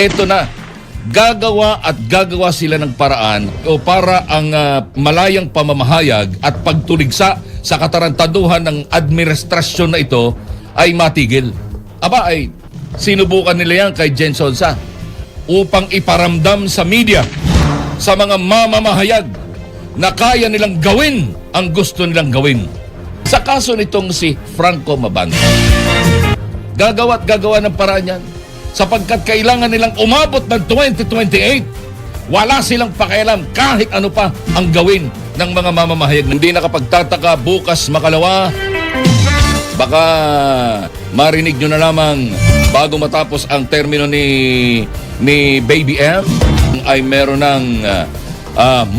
eto na. Gagawa at gagawa sila ng paraan o para ang malayang pamamahayag at pagtuligsa sa katarantaduhan ng administrasyon na ito ay matigil. Aba ay sinubukan nila yan kay Jen Sonsa upang iparamdam sa media, sa mga mamamahayag na kaya nilang gawin ang gusto nilang gawin. Sa kaso nitong si Franco Mabanta, gagawa at gagawa ng paraan yan sapagkat kailangan nilang umabot ng 2028. Wala silang pakialam kahit ano pa ang gawin ng mga mamamahayag. Hindi nakapagtataka bukas makalawa, baka marinig nyo na lamang bago matapos ang termino ni Baby M ay meron ng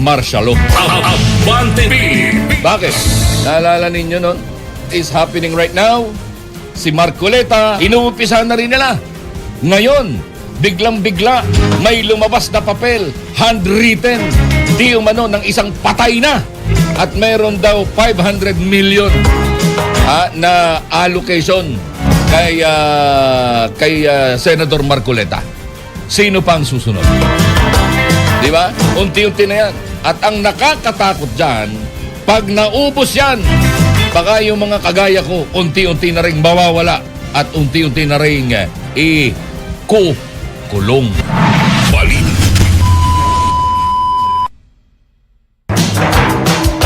martial law. Bakit? Naalala ninyo nun? Is happening right now. Si Marcoleta, inuumpisa na rin nila. Ngayon, biglang-bigla, may lumabas na papel, handwritten, di umano ng isang patay na. At meron daw 500 million na allocation kay Senador Marcoleta. Sino pang susunod? Di ba? Unti-unti na yan. At ang nakakatakot dyan, pag naubos yan, baka yung mga kagaya ko, unti-unti na rin mawawala at unti-unti na rin kulong.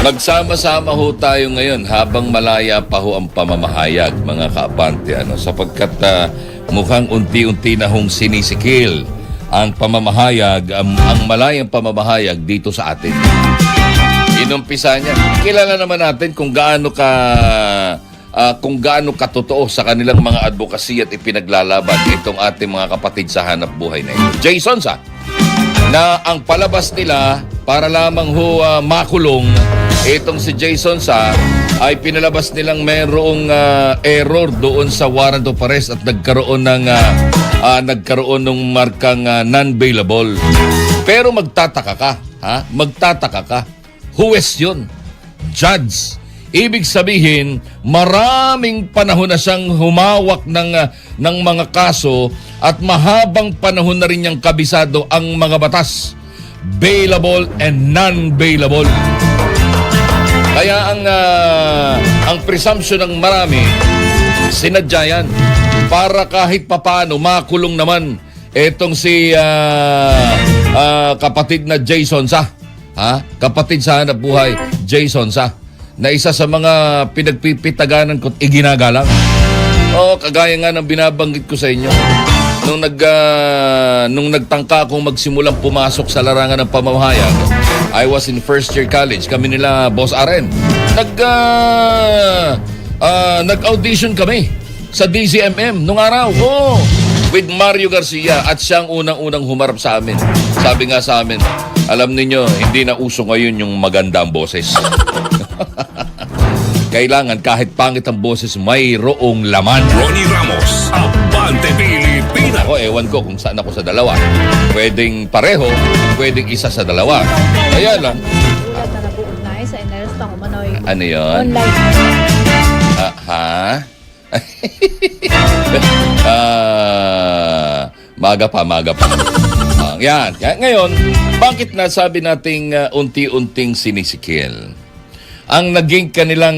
Magsama-sama ho tayo ngayon habang malaya pa ho ang pamamahayag, mga kaabante, sapagkat mukhang unti-unti na hong sinisikil ang pamamahayag, ang malayang pamamahayag dito sa atin. Inumpisa niya. Kilala naman natin kung gaano katotoo sa kanilang mga advocacy at ipinaglalaban itong ating mga kapatid sa hanap buhay na ito. Jason sa na ang palabas nila para lamang makulong itong si Jason sa ay pinalabas nilang mayroong error doon sa warrant of arrest at nagkaroon ng markang non-bailable. Pero magtataka ka, magtataka ka. Huwes yun. Judge. Ibig sabihin, maraming panahon na siyang humawak ng mga kaso at mahabang panahon na rin niyang kabisado ang mga batas. Bailable and non-bailable. Kaya ang presumption ng marami, sinadya yan para kahit papaano makulong naman etong si kapatid na Jason sa. Kapatid sa hanap buhay, Jason sa. Na isa sa mga pinagpipitaganan ko't iginagalang. Kagaya nga ng binabanggit ko sa inyo. Nung nagtangka akong magsimulang pumasok sa larangan ng pamamahayag, I was in first year college. Kami nila, Boss Aren. Nag-audition kami sa DZMM nung araw. With Mario Garcia at siyang unang-unang humarap sa amin. Sabi nga sa amin, alam ninyo, hindi na uso ngayon yung magandang boses. Kailangan kahit pangit ang boses, mayroong laman. Ronnie Ramos, Abante Pilipinas. Ewan ko kung saan ako sa dalawa. Pwedeng pareho, pwedeng isa sa dalawa. Kaya lang. Ulat na nabuunay sa Enersta ko manoy. Ano yun? Online. Maga pa. Yan. Kaya ngayon, bakit nasabi nating unti-unting sinisikil? Ang naging kanilang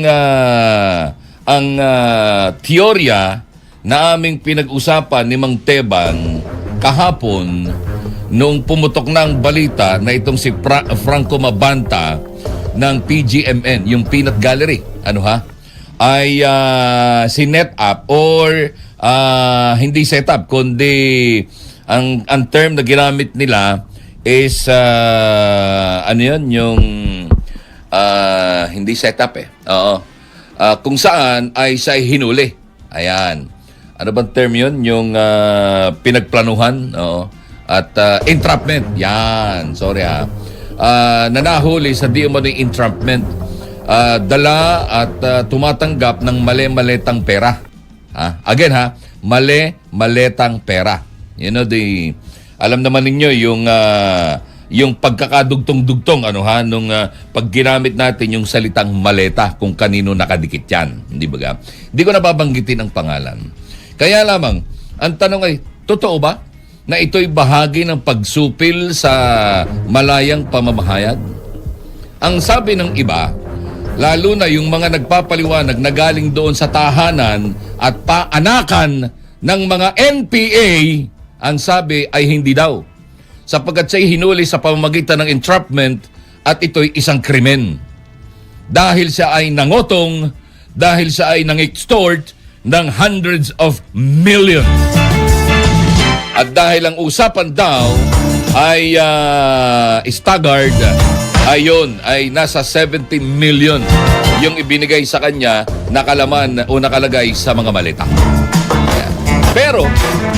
teorya na aming pinag-usapan ni Mang Tebang kahapon nung pumutok na ang balita na itong si Franco Mabanta ng PGMN, yung Peanut Gallery, ay sinet up or hindi set up, kundi ang term na ginamit nila is yung hindi set up kung saan ay siya hinuli. Ayan. Ano bang term yun? Yung pinagplanuhan, at entrapment. Yan. Sorry nanahuli sa di umano yung entrapment. Dala at tumatanggap ng mali-maletang pera. Again mali-maletang pera. Alam naman ninyo yung pagkakadugtong-dugtong nung pag ginamit natin yung salitang maleta kung kanino nakadikit yan. Hindi ba? Hindi ko nababanggitin ang pangalan. Kaya lamang, ang tanong ay, totoo ba na ito'y bahagi ng pagsupil sa malayang pamamahayag? Ang sabi ng iba, lalo na yung mga nagpapaliwanag na galing doon sa tahanan at paanakan ng mga NPA, ang sabi ay hindi daw. Sapagkat siya'y hinuli sa pamamagitan ng entrapment at ito'y isang krimen. Dahil siya ay nangotong, dahil siya ay nang-extort ng hundreds of millions. At dahil ang usapan daw ay staggered, ayun, ay nasa 70 million yung ibinigay sa kanya na kalaman o nakalagay sa mga maleta. Ayan. Pero,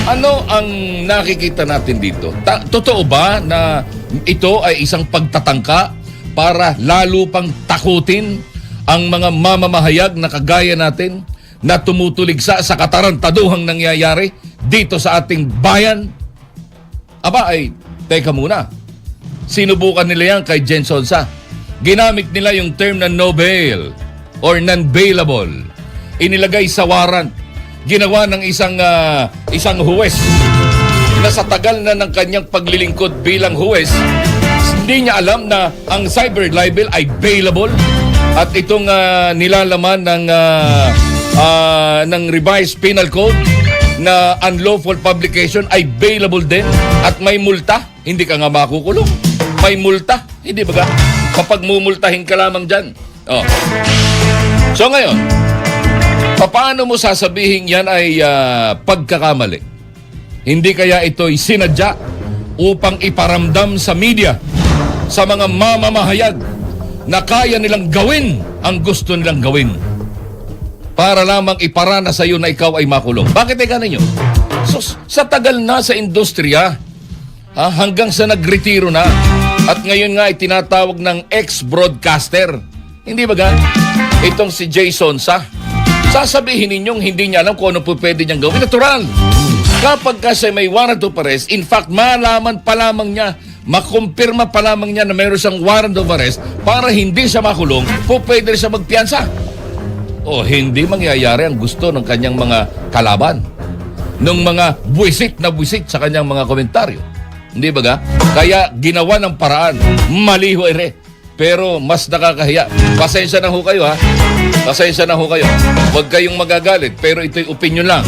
ano ang nakikita natin dito? Totoo ba na ito ay isang pagtatangka para lalo pang takutin ang mga mamamahayag na kagaya natin na tumutuligsa sa katarantaduhang nangyayari dito sa ating bayan? Aba ay, teka muna. Sinubukan nila yan kay Jen Sonsa. Ginamit nila yung term na no bail or non-bailable. Inilagay sa warrant. Ginawa ng isang huwes na sa tagal na ng kanyang paglilingkod bilang huwes, hindi niya alam na ang cyber libel ay bailable at itong nilalaman ng revised penal code na unlawful publication ay bailable din at may multa. Hindi ka nga makukulong. May multa. Hindi ba? Kapag mumultahin ka lamang dyan. Oh. So ngayon, paano mo sasabihin yan ay pagkakamali? Hindi kaya ito'y sinadya upang iparamdam sa media, sa mga mamamahayag na kaya nilang gawin ang gusto nilang gawin para lamang iparana sa iyo na ikaw ay makulong. Bakit ay ganun yun? So, sa tagal na sa industriya, hanggang sa nagretiro na, at ngayon nga ay tinatawag ng ex-broadcaster. Hindi ba gan? Itong si Jason Sa. Sasabihin ninyong hindi niya alam kung ano po pwede niyang gawin. Natural. Kapag kasi may warrant of arrest, in fact, malaman pa lamang niya, makumpirma pa lamang niya na mayroon siyang warrant of arrest para hindi siya makulong, po pwede siya magpiyansa. O hindi mangyayari ang gusto ng kanyang mga kalaban, ng mga buwisit na buwisit sa kanyang mga komentaryo. Hindi ba ga? Kaya ginawa ng paraan. Mali ho ere. Pero mas nakakahiya. Pasensya na ho kayo ha. Pasensya na ho kayo. Huwag kayong magagalit. Pero ito'y opinion lang.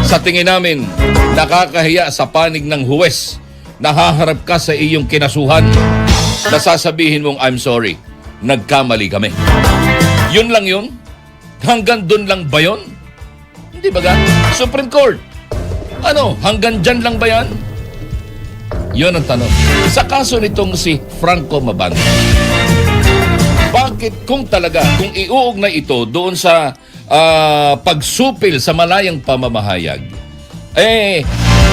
Sa tingin namin, nakakahiya sa panig ng huwes. Nahaharap ka sa iyong kinasuhan. Nasasabihin mong, I'm sorry. Nagkamali kami. Yun lang yun? Hanggang dun lang ba yun? Hindi ba ga? Supreme Court. Ano? Hanggang dyan lang ba yan? Yun ang tanong. Sa kaso nitong si Franco Mabanta, bakit kung iuugnay ito doon sa pagsupil sa malayang pamamahayag,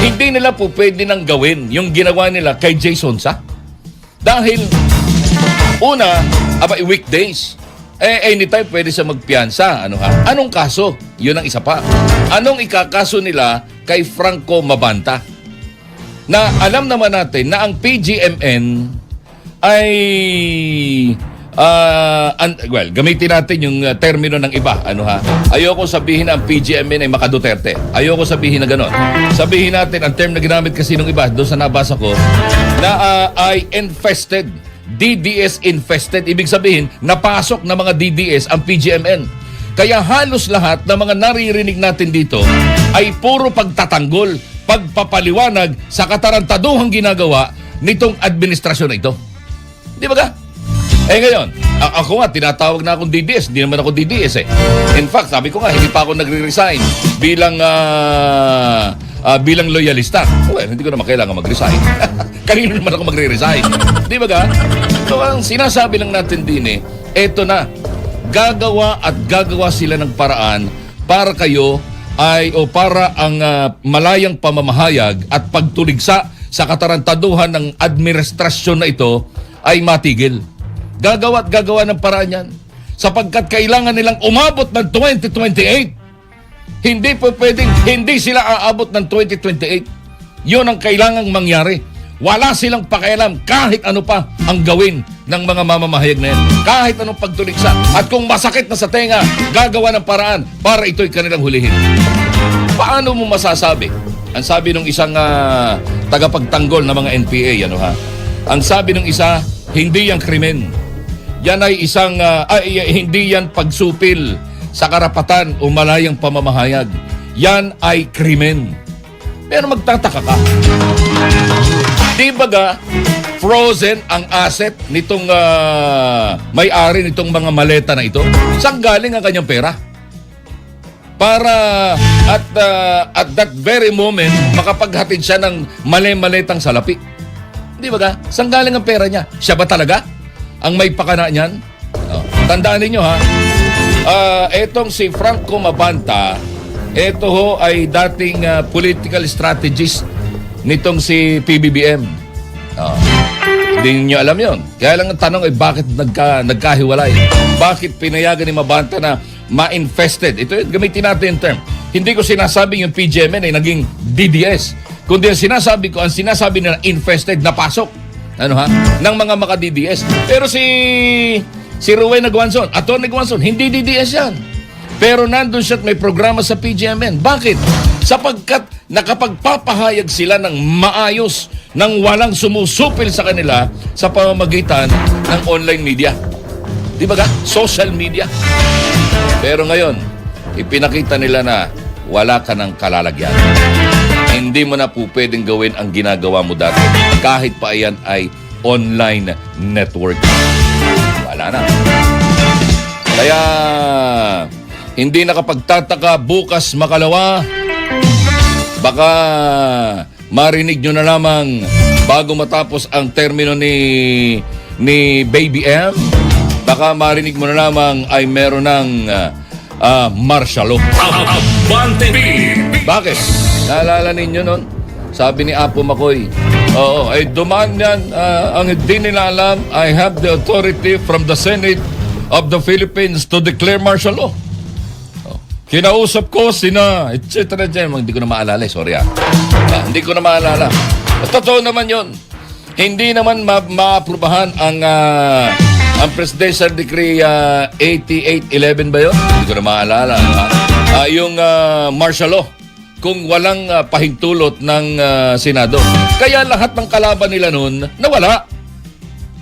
hindi nila po pwede nang gawin yung ginawa nila kay Jason Sa? Dahil, una, weekdays. Anytime pwede siya magpiyansa. Anong kaso? Yun ang isa pa. Anong ikakaso nila kay Franco Mabanta? Na alam naman natin na ang PGMN ay gamitin natin yung termino ng iba. Ayoko sabihin na ang PGMN ay maka-Duterte. Ayoko sabihin na gano'n. Sabihin natin, ang term na ginamit kasi ng iba, doon sa nabasa ko, na ay infested. DDS infested. Ibig sabihin, napasok na mga DDS ang PGMN. Kaya halos lahat ng mga naririnig natin dito ay puro pagtatanggol, pagpapaliwanag sa katarantaduhang ginagawa nitong administrasyon na ito. Di ba ka? Ngayon, ako nga, tinatawag na akong DDS. Hindi naman ako DDS eh. In fact, sabi ko nga, hindi pa ako nagre-resign bilang loyalista. Well, hindi ko naman kailangan mag-resign. Kanino naman ako magre-resign? Di ba ka? So, ang sinasabi lang natin din eto na, gagawa sila ng paraan para kayo para ang malayang pamamahayag at pagtuligsa sa katarantaduhan ng administrasyon na ito ay matigil. Gagawa ng paraan yan. Sapagkat kailangan nilang umabot ng 2028. Hindi po pwedeng hindi sila aabot ng 2028. Yun ang kailangang mangyari. Wala silang pakialam kahit ano pa ang gawin ng mga mamamahayag na yan. Kahit anong pagtuligsa. At kung masakit na sa tenga, gagawa ng paraan para ito'y kanilang hulihin. Paano mo masasabi Ang sabi ng isang tagapagtanggol ng mga NPA, ano ha? Ang sabi ng isa, hindi yan krimen. Yan ay isang, hindi yan pagsupil sa karapatan o malayang pamamahayag. Yan ay krimen. Pero magtataka ka. Di ba ga, frozen ang asset nitong may-ari nitong mga maleta na ito? Saan galing ang kanyang pera? Para at that very moment, makapaghatid siya ng mali-maletang salapi. Di ba ga? Saan galing ang pera niya? Siya ba talaga ang may pakana niyan? Oh, tandaan ninyo ha, etong si Franco Mabanta, ito ho ay dating political strategist nitong si PBBM. Oh, hindi niyo alam yon. Kaya lang ang tanong ay bakit nagkahiwalay? Bakit pinayagan ni Mabanta na ma-infested? Ito, gamitin natin yung term. Hindi ko sinasabing yung PGMN ay naging DDS. Kundi ang sinasabi nila infested, napasok. Ano ha? Ng mga maka-DDS. Pero si Rowena Guanzon, Atty. Guanzon, hindi DDS yan. Pero nandun siya at may programa sa PGMN. Bakit? Sapagkat nakapagpapahayag sila ng maayos, ng walang sumusupil sa kanila sa pamamagitan ng online media. Di ba ga? Social media. Pero ngayon, ipinakita nila na wala ka ng kalalagyan. Hindi mo na po pwedeng gawin ang ginagawa mo dati kahit pa yan ay online network. Wala na. Kaya hindi nakapagtataka bukas makalawa, baka marinig nyo na lamang bago matapos ang termino ni Baby M, baka marinig mo na lamang ay meron ng martial law. Abante Pilipinas. Bakit? Naalala ninyo nun? Sabi ni Apo Makoy, oo, ay dumaan yan, ang hindi nila alam, I have the authority from the Senate of the Philippines to declare martial law. Oh, kinausap ko sina, etc. Hindi ko na maalala, sorry hindi ko na maalala. Totoo naman yon. Hindi naman maaprubahan ang Presidential Decree 8811 ba yun? Hindi ko na maalala. Yung martial law, kung walang pahintulot ng Senado. Kaya lahat ng kalaban nila noon nawala.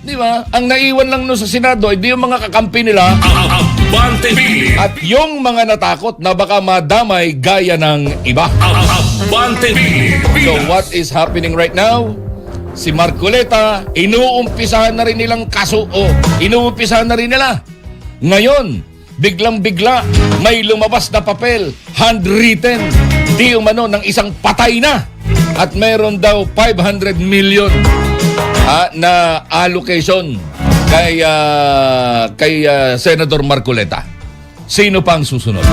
Di ba? Ang naiwan lang noon sa Senado ay di yung mga kakampi nila Abante Pilipinas. at yung mga natakot na baka madamay gaya ng iba. Abante Pilipinas. So what is happening right now? Si Marcoleta, inuumpisahan na rin nilang inuumpisahan na rin nila. Ngayon, biglang-bigla, may lumabas na papel, handwritten, di umano ng isang patay na. At meron daw 500 million na allocation kay Senador Marcoleta. Sino pang susunod?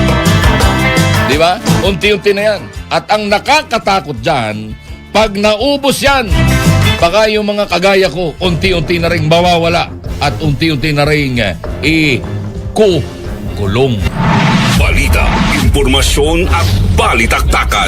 Di ba? Unti-unti na yan. At ang nakakatakot dyan, pag naubos yan, baka yung mga kagaya ko, unti-unti na rin mawawala at unti-unti na rin kulong. Balita, impormasyon at balitaktakan.